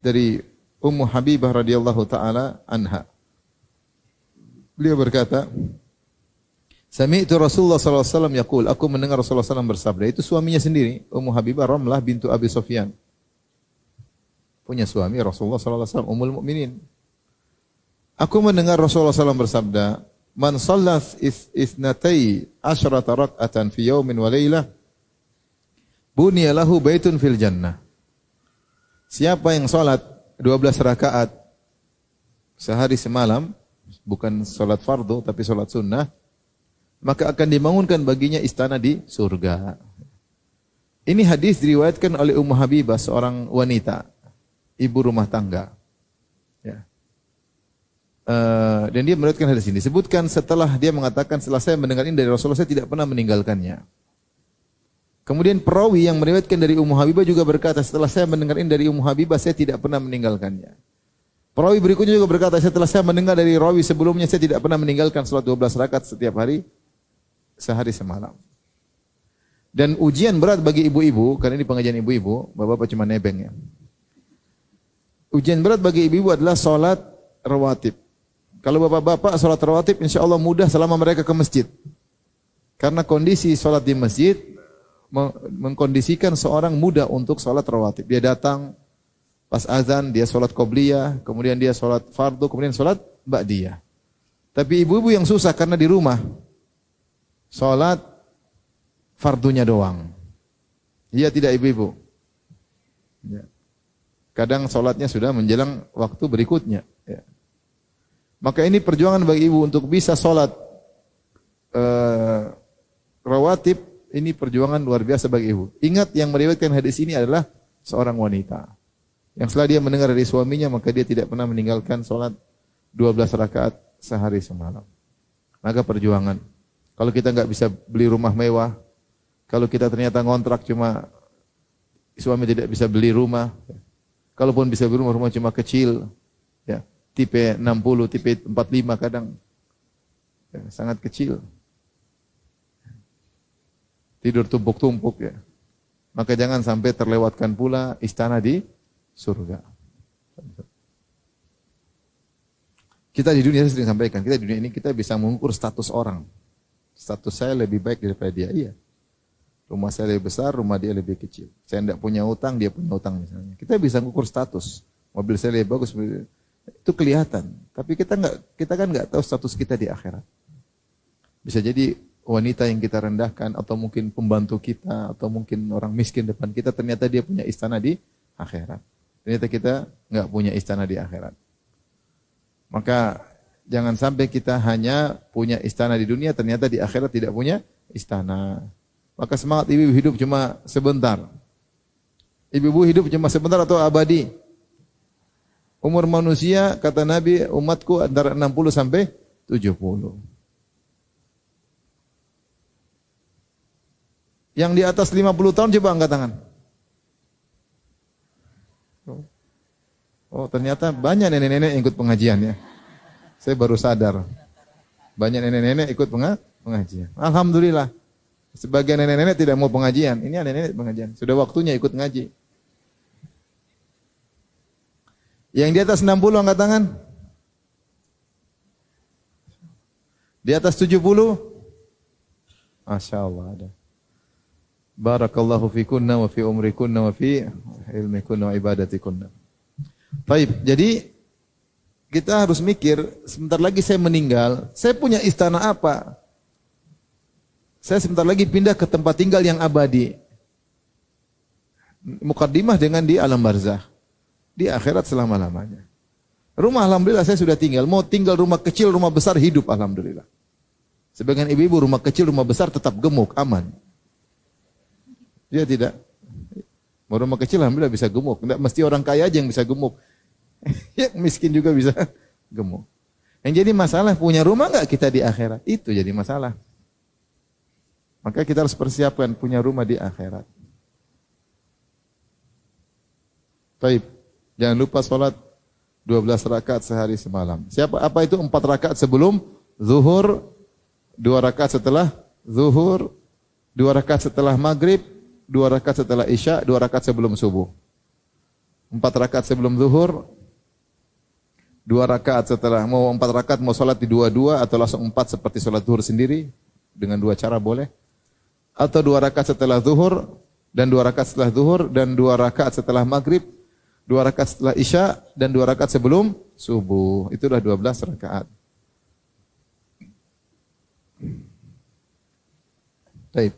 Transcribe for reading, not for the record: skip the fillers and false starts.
dari Ummu Habibah radhiyallahu taala anha. Beliau berkata, Sami'tu Rasulullah sallallahu alaihi wasallam yaqul, aku mendengar Rasulullah SAW bersabda. Itu suaminya sendiri, Ummu Habibah Ramlah bintu Abi Sufyan. Punya suami Rasulullah sallallahu alaihi wasallam, Ummul Mukminin. Aku mendengar Rasulullah SAW bersabda, Man shallat isnatai asyrata rak'atan fi yaumin wa lailah, buniya lahu baitun fil jannah. Siapa yang salat 12 rakaat sehari semalam, bukan salat fardu tapi salat sunnah, maka akan dibangunkan baginya istana di surga. Ini hadis diriwayatkan oleh Ummu Habibah, seorang wanita, ibu rumah tangga. Ya. Dan dia meriwayatkan hadis ini. Disebutkan setelah dia mengatakan, setelah saya mendengar ini dari Rasulullah, saya tidak pernah meninggalkannya. Kemudian perawi yang meriwayatkan dari Ummu Habibah juga berkata, setelah saya mendengar ini dari Ummu Habibah, saya tidak pernah meninggalkannya. Perawi berikutnya juga berkata, setelah saya mendengar dari rawi sebelumnya, saya tidak pernah meninggalkan salat 12 rakaat setiap hari, sehari semalam. Dan ujian berat bagi ibu-ibu, karena ini pengajian ibu-ibu, bapak-bapak cuma nebeng ya. Ujian berat bagi ibu-ibu adalah salat rawatib. Kalau bapak-bapak salat rawatib, insya Allah mudah selama mereka ke masjid. Karena kondisi salat di masjid mengkondisikan seorang mudah untuk salat rawatib. Dia datang pas azan, dia salat qobliyah, kemudian dia salat fardu, kemudian salat ba'diyah. Tapi ibu-ibu yang susah karena di rumah salat fardunya doang. Iya tidak ibu-ibu? Ya. Kadang salatnya sudah menjelang waktu berikutnya. Ya. Maka ini perjuangan bagi ibu untuk bisa salat rawatib. Ini perjuangan luar biasa bagi ibu. Ingat, yang meriwayatkan hadis ini adalah seorang wanita. Yang setelah dia mendengar dari suaminya, maka dia tidak pernah meninggalkan salat 12 rakaat sehari semalam. Maka perjuangan. Kalau kita enggak bisa beli rumah mewah, kalau kita ternyata ngontrak cuma suami tidak bisa beli rumah, kalaupun bisa beli rumah cuma kecil, ya, tipe 60, tipe 45 kadang, ya, sangat kecil. Tidur tumpuk-tumpuk ya. Maka jangan sampai terlewatkan pula istana di surga. Kita di dunia, saya sering sampaikan, kita di dunia ini kita bisa mengukur status orang. Status saya lebih baik daripada dia. Iya. Rumah saya lebih besar, rumah dia lebih kecil. Saya tidak punya utang, dia punya utang misalnya. Kita bisa mengukur status. Mobil saya lebih bagus, itu kelihatan. Tapi kita kan nggak tahu status kita di akhirat. Bisa jadi wanita yang kita rendahkan, atau mungkin pembantu kita, atau mungkin orang miskin depan kita, ternyata dia punya istana di akhirat. Ternyata kita nggak punya istana di akhirat. Maka jangan sampai kita hanya punya istana di dunia, ternyata di akhirat tidak punya istana. Maka semangat ibu hidup cuma sebentar. Ibu hidup cuma sebentar atau abadi. Umur manusia, kata Nabi, umatku antara 60 sampai 70. Yang di atas 50 tahun coba angkat tangan. Oh, ternyata banyak nenek-nenek yang ikut pengajian ya. Saya baru sadar. Banyak nenek-nenek ikut pengajian. Alhamdulillah. Sebagian nenek-nenek tidak mau pengajian. Ini nenek-nenek pengajian. Sudah waktunya ikut ngaji. Yang di atas 60 angkat tangan. Di atas 70? Masya Allah ada. Barakallahu fikunna wa fi umrikunna wa fi ilmikunna wa ibadatikunna. Baik, jadi kita harus mikir, sebentar lagi saya meninggal, saya punya istana apa? Saya sebentar lagi pindah ke tempat tinggal yang abadi. Mukaddimah dengan di alam barzakh. Di akhirat selama-lamanya. Rumah alhamdulillah saya sudah tinggal, mau tinggal rumah kecil, rumah besar, hidup alhamdulillah. Sebagian ibu-ibu rumah kecil, rumah besar tetap gemuk, aman. Dia tidak. Rumah kecil alhamdulillah bisa gemuk. Tidak mesti orang kaya aja yang bisa gemuk. Ya, miskin juga bisa gemuk. Yang jadi masalah, punya rumah enggak kita di akhirat? Itu jadi masalah. Maka kita harus persiapkan punya rumah di akhirat. Baik. Jangan lupa salat 12 rakaat sehari semalam. Apa itu 4 rakaat sebelum zuhur, 2 rakaat setelah zuhur, 2 rakaat setelah maghrib, 2 rakaat setelah isya, 2 rakaat sebelum subuh. 4 rakaat sebelum zuhur, 2 rakaat setelah, mau 4 rakaat mau sholat di 2-2 atau langsung 4 seperti sholat zuhur sendiri, dengan 2 cara boleh. Atau 2 rakaat setelah zuhur, dan 2 rakaat setelah zuhur, dan 2 rakaat setelah maghrib, 2 rakaat setelah isya, dan 2 rakaat sebelum subuh. Itulah 12 rakaat. Baik.